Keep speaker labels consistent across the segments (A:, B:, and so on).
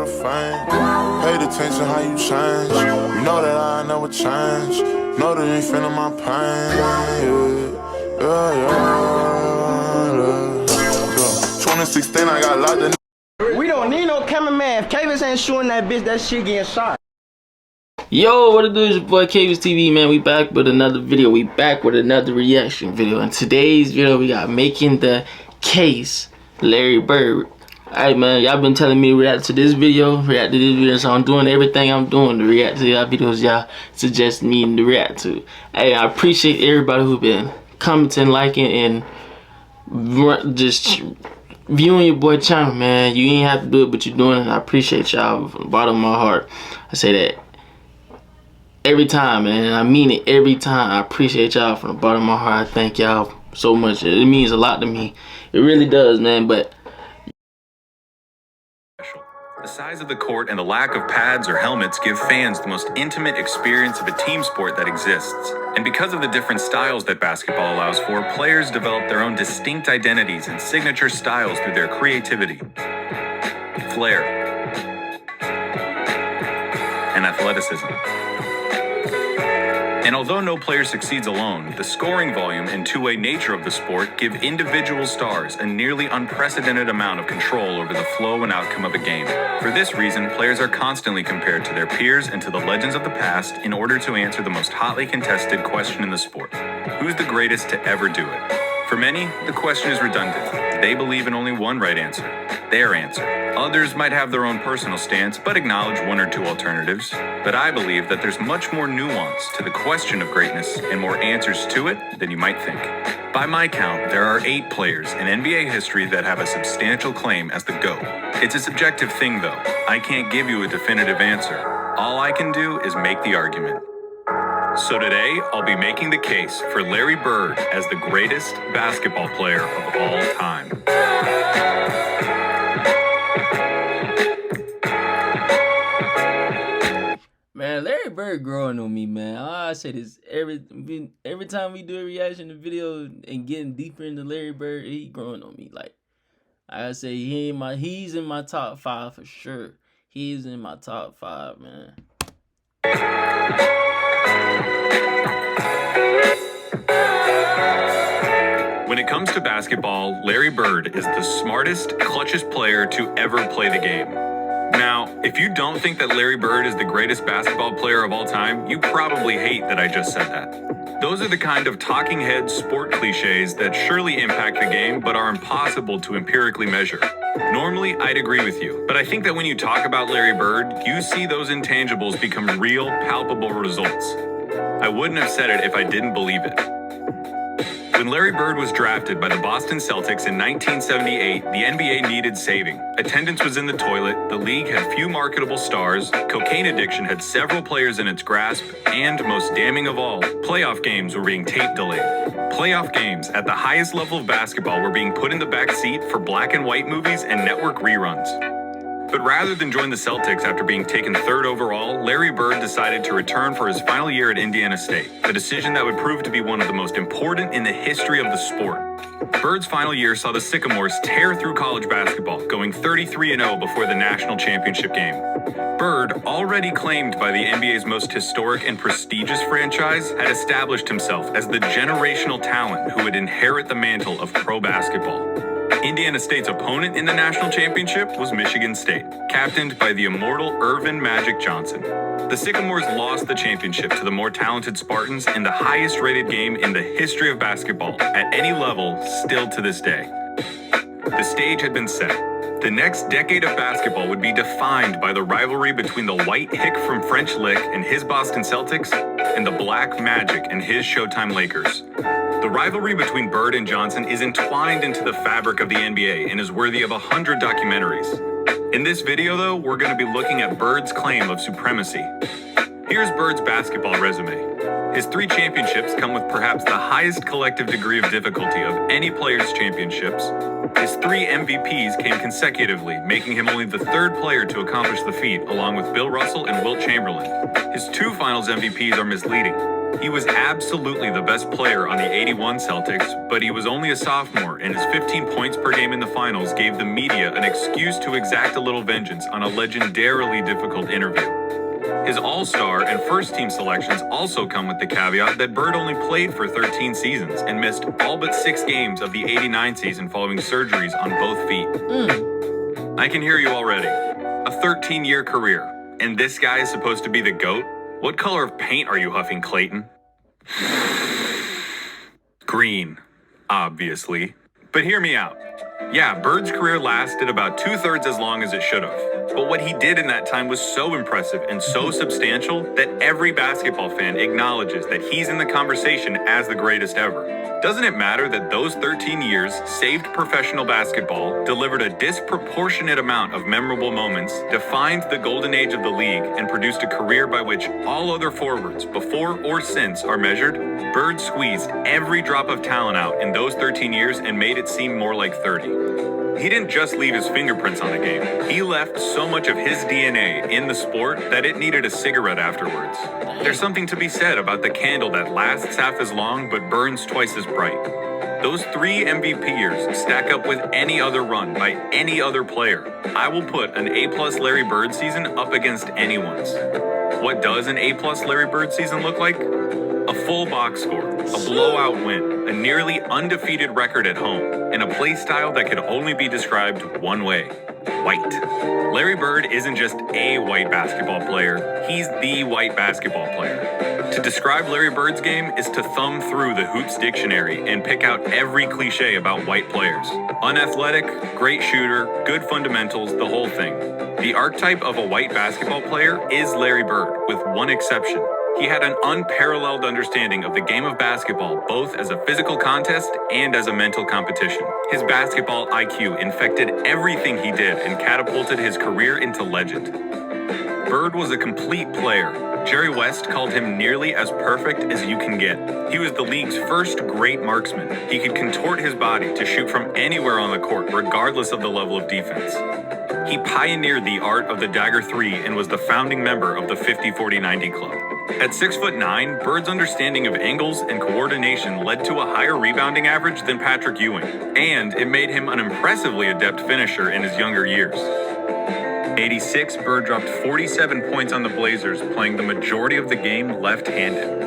A: the fame. Paid attention how you change. You know that I never change. Know that you ain't feeling my pain. Yeah. 2016, I got locked in.
B: We don't need no cameraman. If Kavis ain't shooting that bitch, that shit getting shot.
C: Yo, what it do is your boy Kavis TV, man. We back with another video. We back with another reaction video. In today's video, we got making the case Larry Bird. Alright, man, y'all been telling me to react to this video, so I'm doing everything I'm doing to react to y'all videos y'all suggest me to react to. Hey, I appreciate everybody who been commenting, liking, and just viewing your boy channel, man. You ain't have to do it, but you're doing it. I appreciate y'all from the bottom of my heart. I say that every time, man. I mean it every time. I appreciate y'all from the bottom of my heart. I thank y'all so much. It means a lot to me. It really does, man. But
D: the size of the court and the lack of pads or helmets give fans the most intimate experience of a team sport that exists. And because of the different styles that basketball allows for, players develop their own distinct identities and signature styles through their creativity, flair, and athleticism. And although no player succeeds alone, the scoring volume and two-way nature of the sport give individual stars a nearly unprecedented amount of control over the flow and outcome of a game. For this reason, players are constantly compared to their peers and to the legends of the past in order to answer the most hotly contested question in the sport: who's the greatest to ever do it? For many, the question is redundant. They believe in only one right answer, their answer. Others might have their own personal stance, but acknowledge one or two alternatives. But I believe that there's much more nuance to the question of greatness and more answers to it than you might think. By my count, there are 8 players in NBA history that have a substantial claim as the GOAT. It's a subjective thing, though. I can't give you a definitive answer. All I can do is make the argument. So today, I'll be making the case for Larry Bird as the greatest basketball player of all time.
C: man, Larry Bird growing on me, man. I say this every time we do a reaction to video and getting deeper into Larry Bird, he growing on me. Like I say, he's in my top 5 for sure. He's in my top 5, man.
D: When it comes to basketball, Larry Bird is the smartest, clutchest player to ever play the game. Now, if you don't think that Larry Bird is the greatest basketball player of all time, you probably hate that I just said that. Those are the kind of talking head sport cliches that surely impact the game but are impossible to empirically measure. Normally, I'd agree with you, but I think that when you talk about Larry Bird, you see those intangibles become real, palpable results. I wouldn't have said it if I didn't believe it. When Larry Bird was drafted by the Boston Celtics in 1978, the NBA needed saving. Attendance was in the toilet, the league had few marketable stars, cocaine addiction had several players in its grasp, and, most damning of all, playoff games were being tape delayed. Playoff games at the highest level of basketball were being put in the back seat for black and white movies and network reruns. But rather than join the Celtics after being taken 3rd overall, Larry Bird decided to return for his final year at Indiana State, a decision that would prove to be one of the most important in the history of the sport. Bird's final year saw the Sycamores tear through college basketball, going 33-0 before the national championship game. Bird, already claimed by the NBA's most historic and prestigious franchise, had established himself as the generational talent who would inherit the mantle of pro basketball. Indiana State's opponent in the national championship was Michigan State, captained by the immortal Earvin "Magic" Johnson. The Sycamores lost the championship to the more talented Spartans in the highest-rated game in the history of basketball, at any level, still to this day. The stage had been set. The next decade of basketball would be defined by the rivalry between the white hick from French Lick and his Boston Celtics and the black Magic and his Showtime Lakers. The rivalry between Bird and Johnson is entwined into the fabric of the NBA and is worthy of 100 documentaries. In this video, though, we're going to be looking at Bird's claim of supremacy. Here's Bird's basketball resume. His 3 championships come with perhaps the highest collective degree of difficulty of any player's championships. His 3 MVPs came consecutively, making him only the 3rd player to accomplish the feat, along with Bill Russell and Wilt Chamberlain. His 2 Finals MVPs are misleading. He was absolutely the best player on the '81 Celtics, but he was only a sophomore, and his 15 points per game in the finals gave the media an excuse to exact a little vengeance on a legendarily difficult interview. His All-Star and first-team selections also come with the caveat that Bird only played for 13 seasons and missed all but 6 games of the '89 season following surgeries on both feet. I can hear you already. A 13-year career, and this guy is supposed to be the GOAT? What color of paint are you huffing, Clayton? Green, obviously. But hear me out. Yeah, Bird's career lasted about 2/3 as long as it should have. But what he did in that time was so impressive and so substantial that every basketball fan acknowledges that he's in the conversation as the greatest ever. Doesn't it matter that those 13 years saved professional basketball, delivered a disproportionate amount of memorable moments, defined the golden age of the league, and produced a career by which all other forwards, before or since, are measured? Bird squeezed every drop of talent out in those 13 years and made it seem more like 30. He didn't just leave his fingerprints on the game. He left so much of his DNA in the sport that it needed a cigarette afterwards. There's something to be said about the candle that lasts half as long but burns twice as bright. Those 3 MVP years stack up with any other run by any other player. I will put an A+ Larry Bird season up against anyone's. What does an A+ Larry Bird season look like? A full box score, a blowout win, a nearly undefeated record at home, and a play style that could only be described one way: white. Larry Bird isn't just a white basketball player, he's the white basketball player. To describe Larry Bird's game is to thumb through the Hoops dictionary and pick out every cliche about white players. Unathletic, great shooter, good fundamentals, the whole thing. The archetype of a white basketball player is Larry Bird, with one exception. He had an unparalleled understanding of the game of basketball, both as a physical contest and as a mental competition. His basketball IQ infected everything he did and catapulted his career into legend. Bird was a complete player. Jerry West called him nearly as perfect as you can get. He was the league's first great marksman. He could contort his body to shoot from anywhere on the court, regardless of the level of defense. He pioneered the art of the dagger 3 and was the founding member of the 50-40-90 club. At 6'9", Bird's understanding of angles and coordination led to a higher rebounding average than Patrick Ewing, and it made him an impressively adept finisher in his younger years. '86, Bird dropped 47 points on the Blazers, playing the majority of the game left-handed.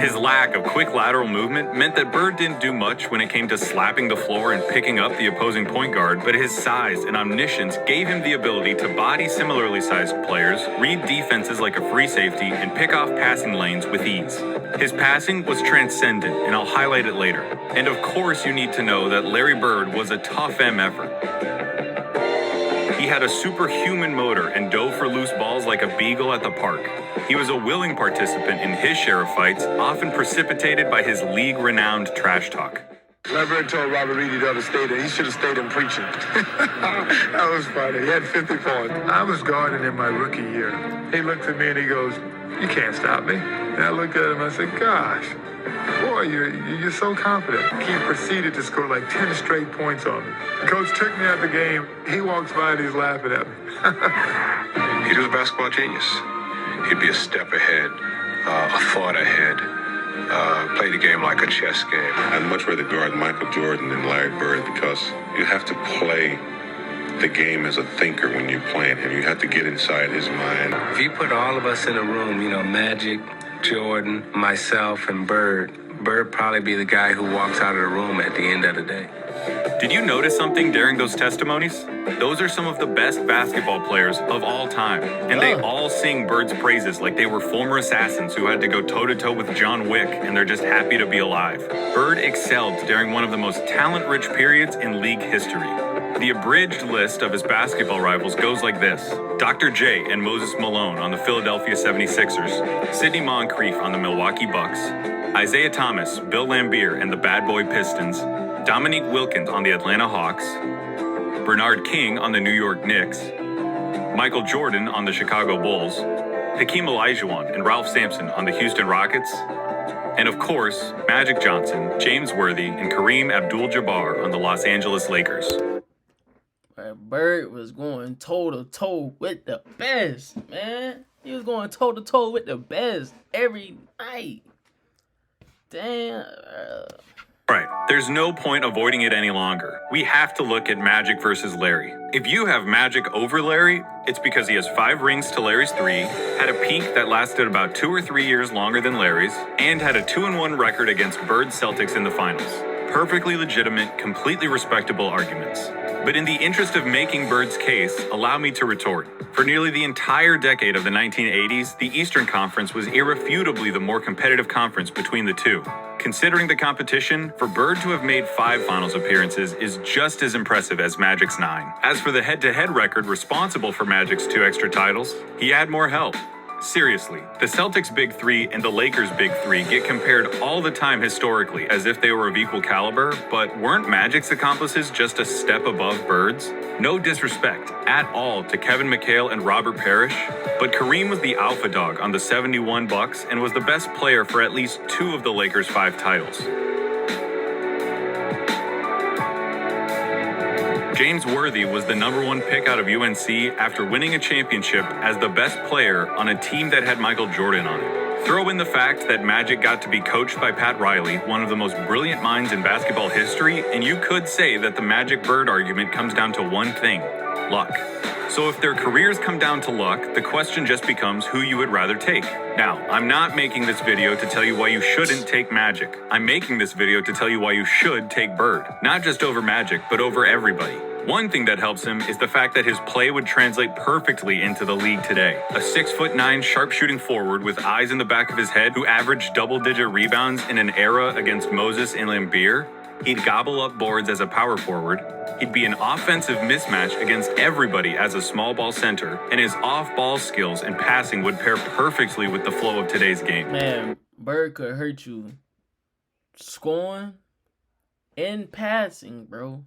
D: His lack of quick lateral movement meant that Bird didn't do much when it came to slapping the floor and picking up the opposing point guard, but his size and omniscience gave him the ability to body similarly sized players, read defenses like a free safety, and pick off passing lanes with ease. His passing was transcendent, and I'll highlight it later. And of course you need to know that Larry Bird was a tough effort. He had a superhuman motor and dove for loose balls like a beagle at the park. He was a willing participant in his share of fights, often precipitated by his league-renowned trash talk.
E: Larry Bird told Robert Reedy the other day that he should have stayed in preaching. That was funny. He had 50 points. I was guarding in my rookie year. He looked at me and he goes, "You can't stop me." And I looked at him and I said, "Gosh, boy, you're so confident." He proceeded to score like 10 straight points on me. The coach took me out the game. He walks by and he's laughing at me.
F: He was a basketball genius. He'd be a step ahead, a thought ahead, play the game like a chess game.
G: I'd much rather guard Michael Jordan than Larry Bird because you have to play the game as a thinker when you're playing him. You have to get inside his mind.
H: If you put all of us in a room, Magic, Jordan, myself, and Bird probably be the guy who walks out of the room at the end of the day.
D: Did you notice something during those testimonies? Those are some of the best basketball players of all time, and they all sing Bird's praises like they were former assassins who had to go toe-to-toe with John Wick and they're just happy to be alive. Bird excelled during one of the most talent-rich periods in league history. The abridged list of his basketball rivals goes like this: Dr. J and Moses Malone on the Philadelphia 76ers, Sidney Moncrief on the Milwaukee Bucks, Isaiah Thomas, Bill Laimbeer and the Bad Boy Pistons, Dominique Wilkins on the Atlanta Hawks, Bernard King on the New York Knicks, Michael Jordan on the Chicago Bulls, Hakeem Olajuwon and Ralph Sampson on the Houston Rockets, and of course, Magic Johnson, James Worthy, and Kareem Abdul-Jabbar on the Los Angeles Lakers.
C: Bird was going toe-to-toe with the best, man. He was going toe to toe with the best every night. Damn.
D: Right, there's no point avoiding it any longer. We have to look at Magic versus Larry. If you have Magic over Larry, it's because he has 5 rings to Larry's 3, had a peak that lasted about 2 or 3 years longer than Larry's, and had a 2-1 record against Bird's Celtics in the finals. Perfectly legitimate, completely respectable arguments. But in the interest of making Bird's case, allow me to retort. For nearly the entire decade of the 1980s, the Eastern Conference was irrefutably the more competitive conference between the two. Considering the competition, for Bird to have made 5 finals appearances is just as impressive as Magic's 9. As for the head-to-head record responsible for Magic's 2 extra titles, he had more help. Seriously, the Celtics' Big Three and the Lakers' Big Three get compared all the time historically as if they were of equal caliber, but weren't Magic's accomplices just a step above Bird's? No disrespect at all to Kevin McHale and Robert Parrish, but Kareem was the alpha dog on the 71 Bucks and was the best player for at least 2 of the Lakers' 5 titles. James Worthy was the #1 pick out of UNC after winning a championship as the best player on a team that had Michael Jordan on it. Throw in the fact that Magic got to be coached by Pat Riley, one of the most brilliant minds in basketball history, and you could say that the Magic Bird argument comes down to one thing: luck. So if their careers come down to luck, the question just becomes who you would rather take. Now, I'm not making this video to tell you why you shouldn't take Magic. I'm making this video to tell you why you should take Bird. Not just over Magic, but over everybody. One thing that helps him is the fact that his play would translate perfectly into the league today. A 6'9" sharpshooting forward with eyes in the back of his head who averaged double-digit rebounds in an era against Moses and Lambeer. He'd gobble up boards as a power forward. He'd be an offensive mismatch against everybody as a small ball center, and his off-ball skills and passing would pair perfectly with the flow of today's game.
C: Man, Bird could hurt you scoring and passing, bro.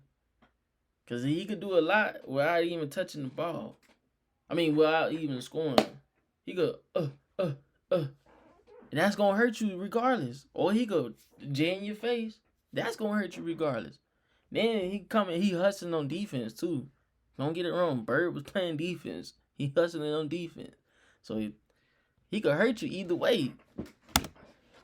C: Because he could do a lot without even touching the ball. I mean, without even scoring. He could, and that's going to hurt you regardless. Or he could jam in your face. That's going to hurt you regardless. Then he hustling on defense too. Don't get it wrong. Bird was playing defense. He hustling on defense. So he could hurt you either way.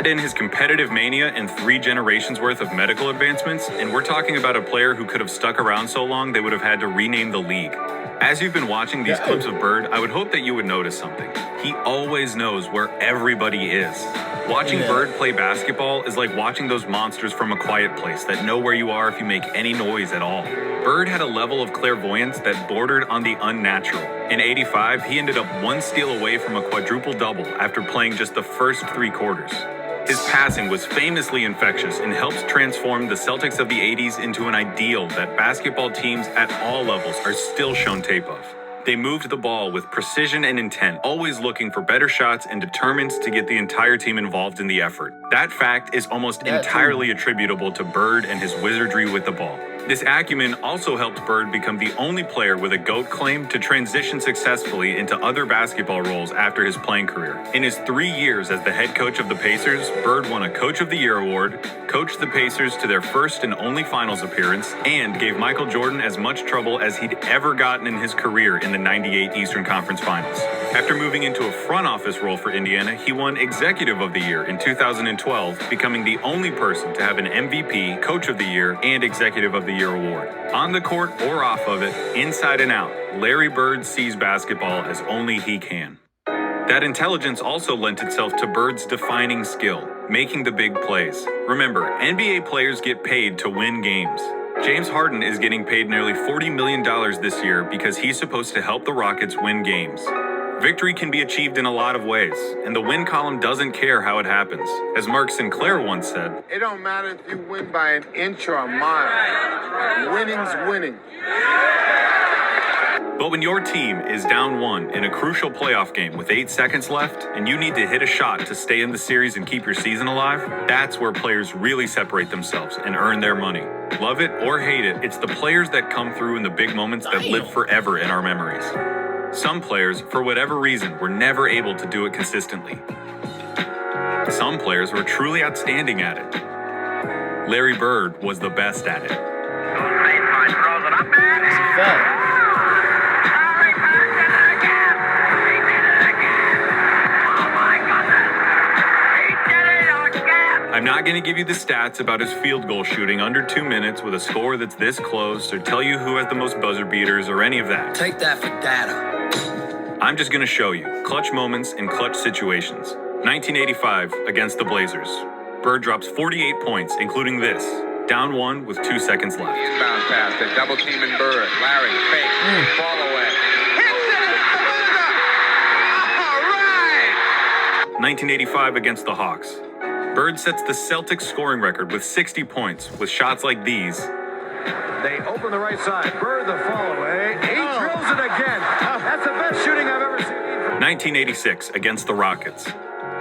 D: In his competitive mania and 3 generations worth of medical advancements, and we're talking about a player who could have stuck around so long they would have had to rename the league. As you've been watching these clips of Bird, I would hope that you would notice something. He always knows where everybody is. Watching Bird play basketball is like watching those monsters from A Quiet Place that know where you are if you make any noise at all. Bird had a level of clairvoyance that bordered on the unnatural. In '85, he ended up 1 steal away from a quadruple-double after playing just the first 3 quarters. His passing was famously infectious and helped transform the Celtics of the 80s into an ideal that basketball teams at all levels are still shown tape of. They moved the ball with precision and intent, always looking for better shots and determined to get the entire team involved in the effort. That fact is almost entirely attributable to Bird and his wizardry with the ball. This acumen also helped Bird become the only player with a GOAT claim to transition successfully into other basketball roles after his playing career. In his 3 years as the head coach of the Pacers, Bird won a Coach of the Year award, coached the Pacers to their first and only finals appearance, and gave Michael Jordan as much trouble as he'd ever gotten in his career in the '98 Eastern Conference Finals. After moving into a front office role for Indiana, he won Executive of the Year in 2012, becoming the only person to have an MVP, Coach of the Year, and Executive of the Year award. On the court or off of it, inside and out, Larry Bird sees basketball as only he can. That intelligence also lent itself to Bird's defining skill, making the big plays. Remember, NBA players get paid to win games. James Harden is getting paid nearly $40 million this year because he's supposed to help the Rockets win games. Victory can be achieved in a lot of ways, and the win column doesn't care how it happens. As Mark Sinclair once said,
E: It don't matter if you win by an inch or a mile. Winning's winning.
D: but when your team is down 1 in a crucial playoff game with 8 seconds left, and you need to hit a shot to stay in the series and keep your season alive, that's where players really separate themselves and earn their money. Love it or hate it, it's the players that come through in the big moments that live forever in our memories. Some players, for whatever reason, were never able to do it consistently. Some players were truly outstanding at it. Larry Bird was the best at it. not going to give you the stats about his field goal shooting under 2 minutes with a score that's this close, or tell you who has the most buzzer beaters or any of that.
I: Take that for data.
D: I'm just going to show you clutch moments in clutch situations. 1985 against the Blazers. Bird drops 48 points, including this. Down 1 with 2 seconds left.
J: Inbound pass, the double teaming Bird. Larry, fake, fall away. Hits it! All right!
D: 1985 against the Hawks. Bird sets the Celtics scoring record with 60 points with shots like these.
E: They open the right side. Bird the fall away. He drills it again. That's the best shooting I've ever seen.
D: 1986 against the Rockets.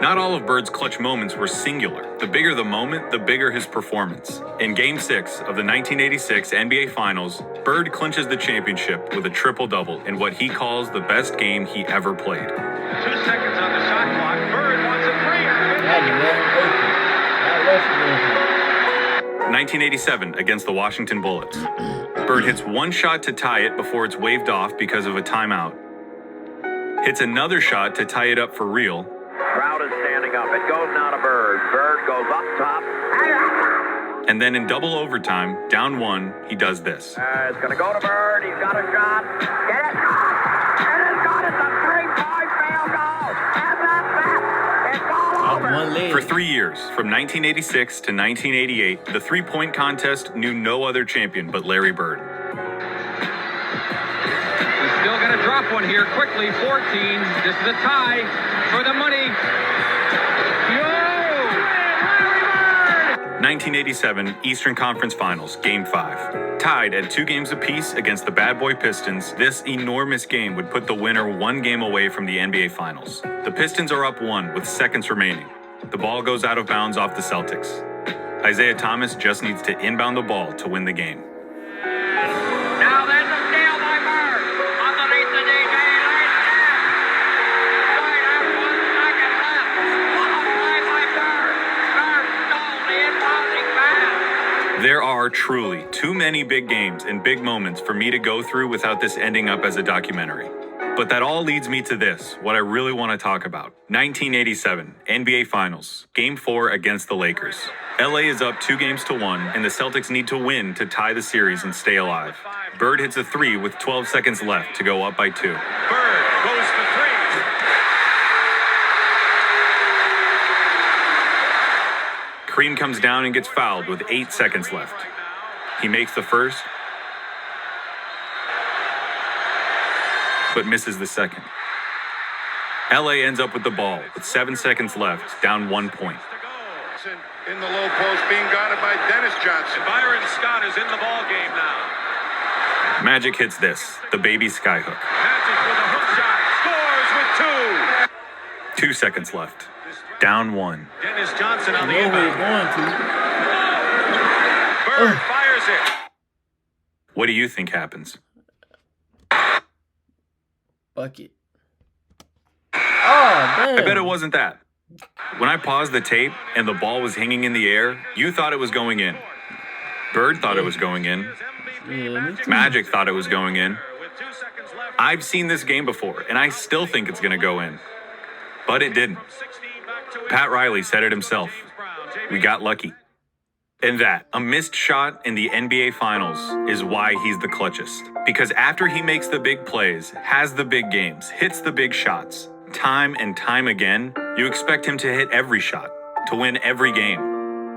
D: Not all of Bird's clutch moments were singular. The bigger the moment, the bigger his performance. In Game 6 of the 1986 NBA Finals, Bird clinches the championship with a triple-double in what he calls the best game he ever played.
J: 2 seconds on the shot clock. Bird wants a three.
D: 1987 against the Washington Bullets. Bird hits one shot to tie it before it's waved off because of a timeout. Hits another shot to tie it up for real.
J: Crowd is standing up. It goes now to Bird. Bird goes up top.
D: And then in double overtime, down 1, he does this.
J: It's going to go to Bird. He's got a shot. Get it. And it's got it. It's a 3-point field goal. And that's it. It's all over.
C: One leg.
D: For 3 years, from 1986 to 1988, the three-point contest knew no other champion but Larry Bird.
J: He's still going to drop one here quickly. 14. This is a tie for the money. Yo! Larry Bird!
D: 1987 Eastern Conference Finals, Game 5. Tied at 2 games apiece against the Bad Boy Pistons, this enormous game would put the winner 1 game away from the NBA Finals. The Pistons are up 1 with seconds remaining. The ball goes out of bounds off the Celtics. Isaiah Thomas just needs to inbound the ball to win the game.
J: Now there's a steal by Bird. Underneath the DJ. Right at 1 second left. What a play by Bird. Bird stole the inbounding pass.
D: There are truly too many big games and big moments for me to go through without this ending up as a documentary. But that all leads me to this, what I really want to talk about. 1987, NBA Finals, Game 4 against the Lakers. LA is up 2-1, and the Celtics need to win to tie the series and stay alive. Bird hits a 3 with 12 seconds left to go up by 2.
J: Bird goes for 3.
D: Kareem comes down and gets fouled with 8 seconds left. He makes the first, but misses the second. LA ends up with the ball with 7 seconds left, down 1 point.
G: In the low post, being guarded by Dennis Johnson.
J: Byron Scott is in the ball game now.
D: Magic hits this, the baby skyhook.
J: Magic with a hook shot. Scores with 2.
D: 2 seconds left, down 1.
J: Dennis Johnson on the
C: Know where
J: inbound.
C: he's going to.
J: Bird fires it.
D: What do you think happens?
C: Bucket. Oh, damn.
D: I bet it wasn't that. When I paused the tape and the ball was hanging in the air, you thought it was going in. Bird thought it was going in.
C: Yeah, me too.
D: Magic thought it was going in. I've seen this game before, and I still think it's going to go in. But it didn't. Pat Riley said it himself. We got lucky. And that, a missed shot in the NBA Finals, is why he's the clutchest. Because after he makes the big plays, has the big games, hits the big shots, time and time again, you expect him to hit every shot, to win every game.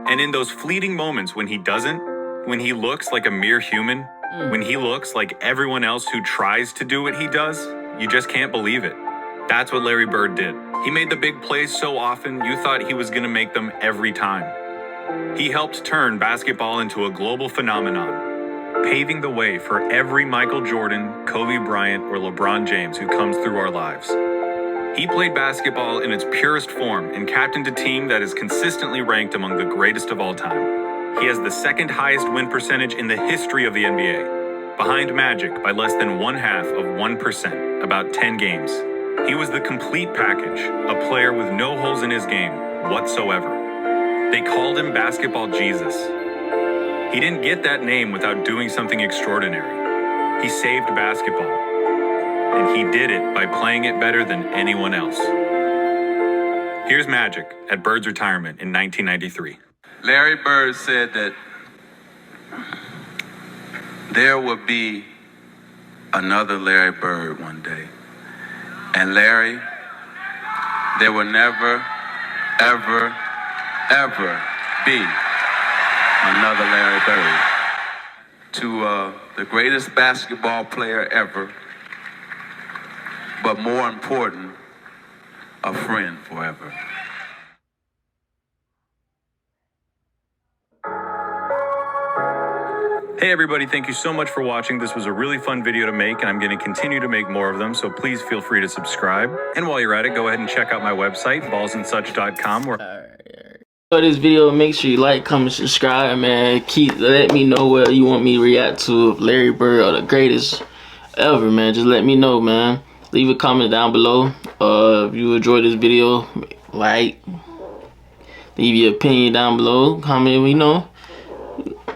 D: And in those fleeting moments when he doesn't, when he looks like a mere human, when he looks like everyone else who tries to do what he does, you just can't believe it. That's what Larry Bird did. He made the big plays so often, you thought he was going to make them every time. He helped turn basketball into a global phenomenon, paving the way for every Michael Jordan, Kobe Bryant, or LeBron James who comes through our lives. He played basketball in its purest form and captained a team that is consistently ranked among the greatest of all time. He has the second highest win percentage in the history of the NBA, behind Magic by less than 0.5%, about 10 games. He was the complete package, a player with no holes in his game whatsoever. They called him Basketball Jesus. He didn't get that name without doing something extraordinary. He saved basketball. And he did it by playing it better than anyone else. Here's Magic at Bird's retirement in 1993.
H: Larry Bird said that there would be another Larry Bird one day. And Larry, there will never, ever, ever be another Larry Bird. To the greatest basketball player ever, but more important, a friend forever.
D: Hey everybody, thank you so much for watching. This was a really fun video to make, and I'm going to continue to make more of them, so please feel free to subscribe. And while you're at it, go ahead and check out my website, ballsandsuch.com, where
C: For this video, make sure you like, comment, subscribe, man. Let me know what you want me to react to, if Larry Bird or the greatest ever, man. Just let me know, man. Leave a comment down below. If you enjoyed this video, like, leave your opinion down below. Comment, you know,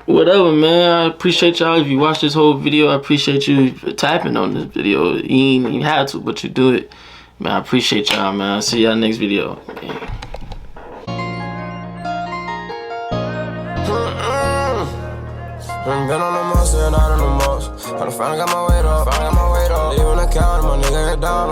C: whatever, man. I appreciate y'all. If you watch this whole video, I appreciate you tapping on this video. You ain't even had to, but you do it, man. I appreciate y'all, man. I'll see y'all next video. Man.
I: Been on the most, still not on the most. Finally got my weight up, leaving the count, my nigga head down.